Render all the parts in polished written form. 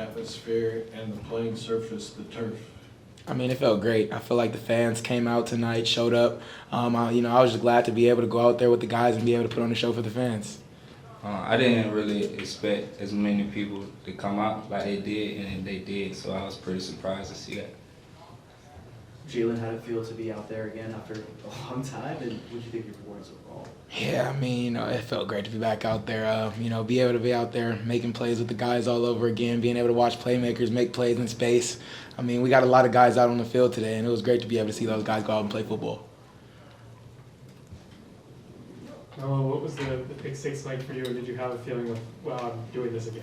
atmosphere and the playing surface, the turf? I mean, it felt great. I feel like the fans came out tonight, showed up. I was just glad to be able to go out there with the guys and be able to put on a show for the fans. I didn't really expect as many people to come out like they did, and they did, so I was pretty surprised to see that. Jalon, how did it feel to be out there again after a long time, and what did you think of your performance overall? Yeah, I mean, it felt great to be back out there. Be able to be out there making plays with the guys all over again, being able to watch playmakers make plays in space. I mean, we got a lot of guys out on the field today, and it was great to be able to see those guys go out and play football. Mello, what was the pick six like for you, and did you have a feeling of, wow, I'm doing this again?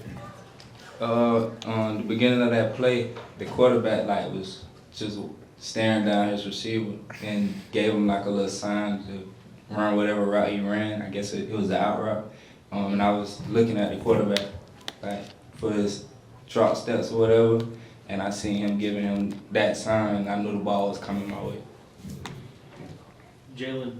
On the beginning of that play, the quarterback was just staring down his receiver and gave him a little sign to run whatever route he ran. I guess it was the out route. And I was looking at the quarterback for his drop steps or whatever, and I seen him giving him that sign, and I knew the ball was coming my way. Jalon,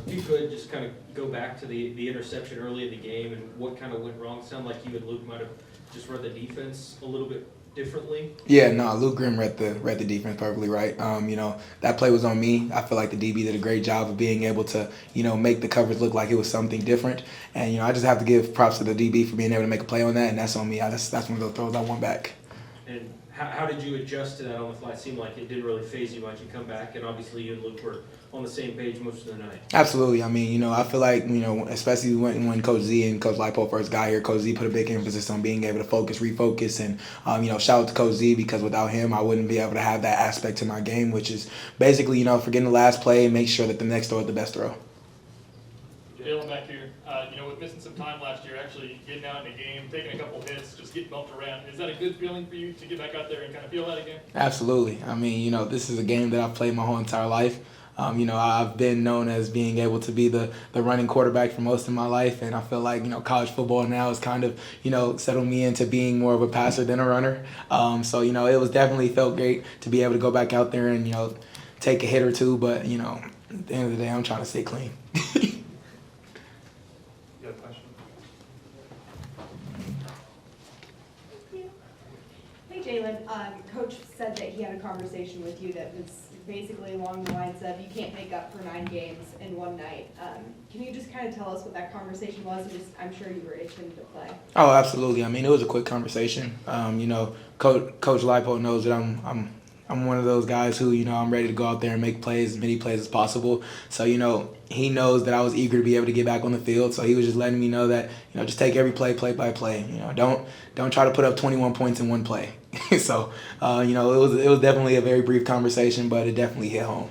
if you could just kind of go back to the interception early in the game and what kind of went wrong. It sounded like you and Luke might have just read the defense a little bit differently. Yeah, no, Luke Grimm read the defense perfectly right. That play was on me. I feel like the DB did a great job of being able to, make the coverage look like it was something different. And, I just have to give props to the DB for being able to make a play on that, and that's on me. That's one of those throws I want back. And how did you adjust to that on the fly? It seemed like it didn't really phase you much. You come back, and obviously you and Luke were on the same page most of the night. Absolutely. I mean, I feel like, especially when Coach Z and Coach Lipo first got here, Coach Z put a big emphasis on being able to refocus, and, shout out to Coach Z, because without him, I wouldn't be able to have that aspect to my game, which is basically, forgetting the last play and make sure that the next throw is the best throw. Jalon back here, with missing some time last year, actually getting out in a game, taking a couple hits, just getting bumped around. Is that a good feeling for you to get back out there and kind of feel that again? Absolutely. I mean, this is a game that I've played my whole entire life. I've been known as being able to be the running quarterback for most of my life, and I feel like, college football now has kind of, settled me into being more of a passer than a runner. It was definitely felt great to be able to go back out there and, take a hit or two, but, at the end of the day, I'm trying to stay clean. You have a question? Hey, Jalon, Coach said that he had a conversation with you that was basically along the lines of you can't make up for 9 games in one night. Can you just kind of tell us what that conversation was? And I'm sure you were itching to play. Oh, absolutely. I mean, it was a quick conversation. Coach Lipo knows that I'm one of those guys who, I'm ready to go out there and make plays, as many plays as possible. So, he knows that I was eager to be able to get back on the field. So he was just letting me know that, just take every play by play. Don't try to put up 21 points in one play. So, it was definitely a very brief conversation, but it definitely hit home.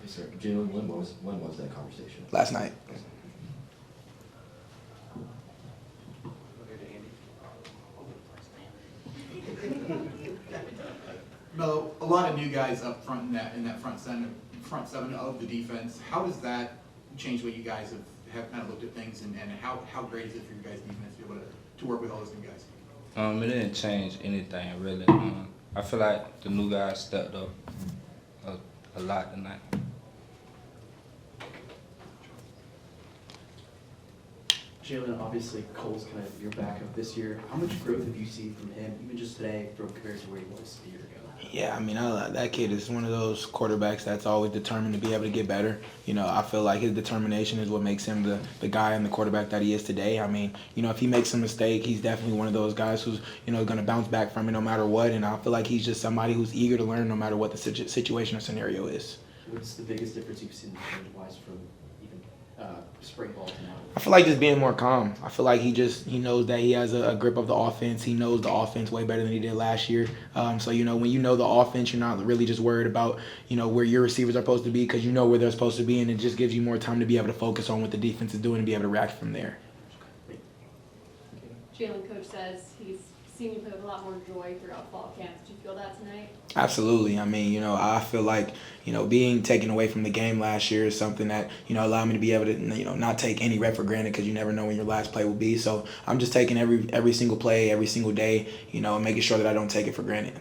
Yes, sir. Jalon, when was that conversation? Last night. Mello, a lot of new guys up front in that front seven of the defense. How does that change what you guys have kind of looked at things, and how great is it for your guys' defense to be able to work with all those new guys? It didn't change anything really. I feel like the new guys stepped up a lot tonight. Jalon, obviously Cole's kind of your backup this year. How much growth have you seen from him, even just today, compared to where he was a year ago? Yeah, I mean, that kid is one of those quarterbacks that's always determined to be able to get better. I feel like his determination is what makes him the guy and the quarterback that he is today. I mean, if he makes a mistake, he's definitely one of those guys who's, going to bounce back from it no matter what. And I feel like he's just somebody who's eager to learn no matter what the situation or scenario is. What's the biggest difference you've seen wise from even spring ball to now? I feel like just being more calm. I feel like he knows that he has a grip of the offense. He knows the offense way better than he did last year. So, when you know the offense, you're not really just worried about, where your receivers are supposed to be, because you know where they're supposed to be, and it just gives you more time to be able to focus on what the defense is doing and be able to react from there. Jalon, Coach says he's seen you play with a lot more joy throughout fall camp. Did you feel that tonight? Absolutely. I mean, I feel like, being taken away from the game last year is something that, allowed me to be able to, not take any rep for granted, because you never know when your last play will be. So I'm just taking every single play, every single day, and making sure that I don't take it for granted.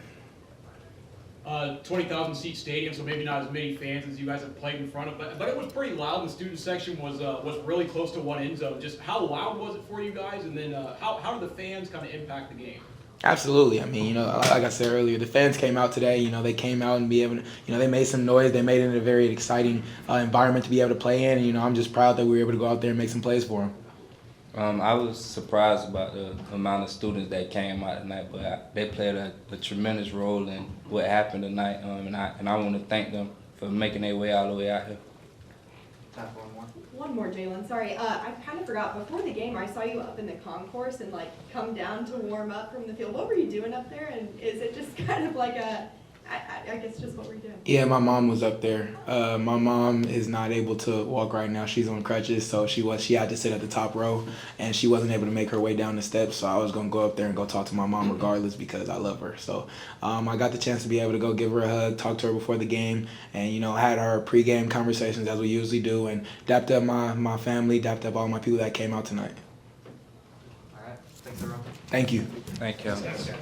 20,000 seat stadium, so maybe not as many fans as you guys have played in front of, but it was pretty loud. The student section was really close to one end zone. Just how loud was it for you guys, and then how did the fans kind of impact the game? Absolutely. I mean, like I said earlier, the fans came out today. They came out and be able to, they made some noise. They made it a very exciting environment to be able to play in. And, I'm just proud that we were able to go out there and make some plays for them. I was surprised about the amount of students that came out tonight, but they played a tremendous role in what happened tonight, and I want to thank them for making their way all the way out here. Time for one more. One more, Jalen. Sorry, I kind of forgot. Before the game, I saw you up in the concourse and come down to warm up from the field. What were you doing up there? And is it just kind of like I guess just what were you doing? Yeah, my mom was up there. My mom is not able to walk right now. She's on crutches, so she had to sit at the top row, and she wasn't able to make her way down the steps. So I was gonna go up there and go talk to my mom regardless because I love her. So I got the chance to be able to go give her a hug, talk to her before the game, and had our pregame conversations as we usually do, and dapped up my family, dapped up all my people that came out tonight. All right, thanks everyone. Thank you. Thank you. Thanks, guys.